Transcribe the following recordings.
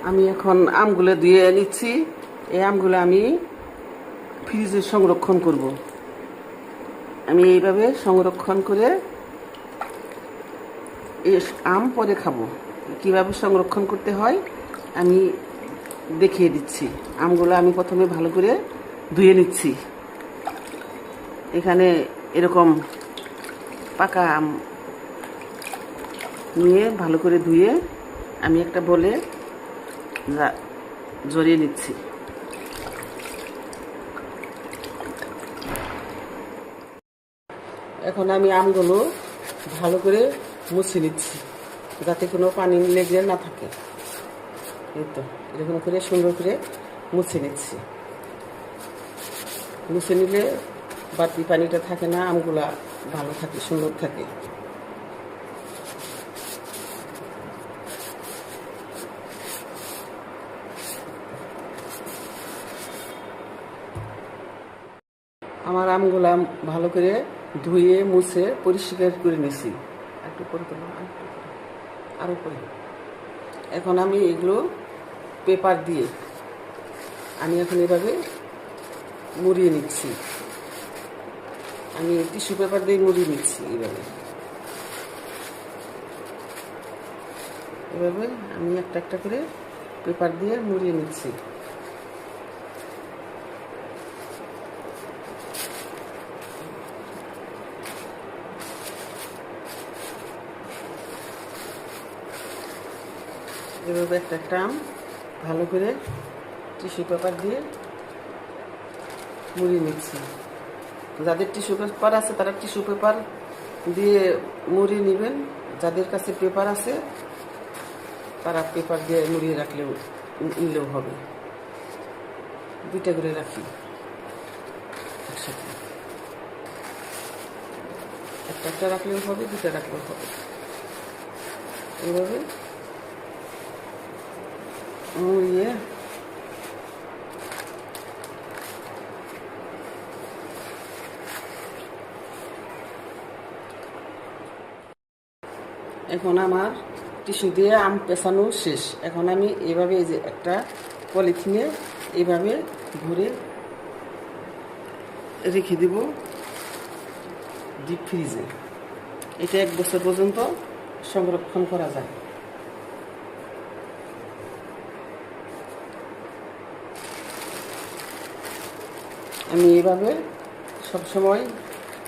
আমি এখন আমগুলো ধুয়ে নিচ্ছি। এই আমগুলো আমি ফ্রিজে সংরক্ষণ করব। আমি এইভাবে সংরক্ষণ করে এই আম পরে খাবো। কিভাবে সংরক্ষণ করতে হয় আমি দেখিয়ে দিচ্ছি। আমগুলো আমি প্রথমে ভালো করে ধুয়ে নিচ্ছি। এখানে এরকম পাকা আম নিয়ে ভালো করে ধুয়ে আমি একটা বলে জড়িয়ে নিচ্ছি। এখন আমি আমগুলো ভালো করে মুছে নিচ্ছি যাতে কোনো পানি লেগে না থাকে। এই তো এরকম করে সুন্দর করে মুছে নিচ্ছি। মুছে নিলে বাড়তি পানিটা থাকে না, আমগুলা ভালো থাকে, সুন্দর থাকে। আমার আমগুলা ভালো করে ধুয়ে মুছে পরিষ্কার করে নিছি। একটু করে দেবো, আরো করে। এখন আমি এগুলো পেপার দিয়ে আমি এখন এভাবে মুড়িয়ে নিচ্ছি। আমি টিস্যু পেপার দিয়ে মুড়িয়ে নিচ্ছি। এভাবে আমি একটা একটা করে পেপার দিয়ে মুড়িয়ে নিচ্ছি। এভাবে একটা একটা আম ভালো করে টিস্যু পেপার দিয়ে মুড়িয়ে নিচ্ছি। যাদের টিস্যু পেপার আছে তারা টিস্যু পেপার দিয়ে মুড়িয়ে নেবেন। যাদের কাছে পেপার আছে তারা পেপার দিয়ে মুড়িয়ে নিলেও হবে। দুইটা করে রাখি একসাথে, একটা একটা রাখলেও হবে, দুটা রাখলেও হবে। এইভাবে মুড়িয়ে এখন আমার টিস্যু দিয়ে আম পেঁচানো শেষ। এখন আমি এভাবে এই যে একটা পলিথিনে এভাবে ভরে রেখে দেব ডিপ ফ্রিজে। এটা 1 বছর পর্যন্ত সংরক্ষণ করা যায়। আমি এভাবে সবসময়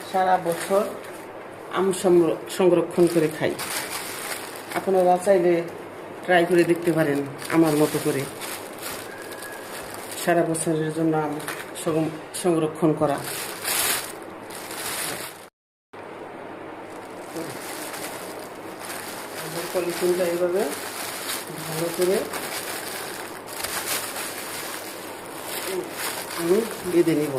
সারা বছর আম সংরক্ষণ করে খাই। আপনারা চাইলে ট্রাই করে দেখতে পারেন আমার মতো করে সারা বছরের জন্য আম সংরক্ষণ করা। পলিথিনটা এইভাবে ভালো করে আমি বেঁধে নিব।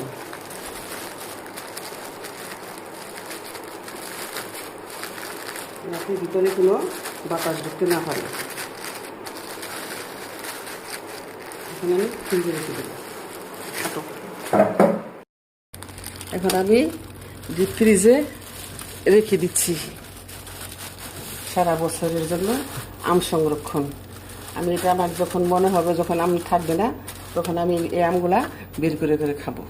যাতে ভিতরে কোনো বাতাস ঢুকতে না পারে। এখন আমি ফ্রিজে রেখে দেব। এখন আমি ডিপ ফ্রিজে রেখে দিচ্ছি সারা বছরের জন্য আম সংরক্ষণ। আমি এটা আমার যখন মনে হবে, যখন আম থাকবে না, তখন আমি এই আমগুলা বের করে খাবো।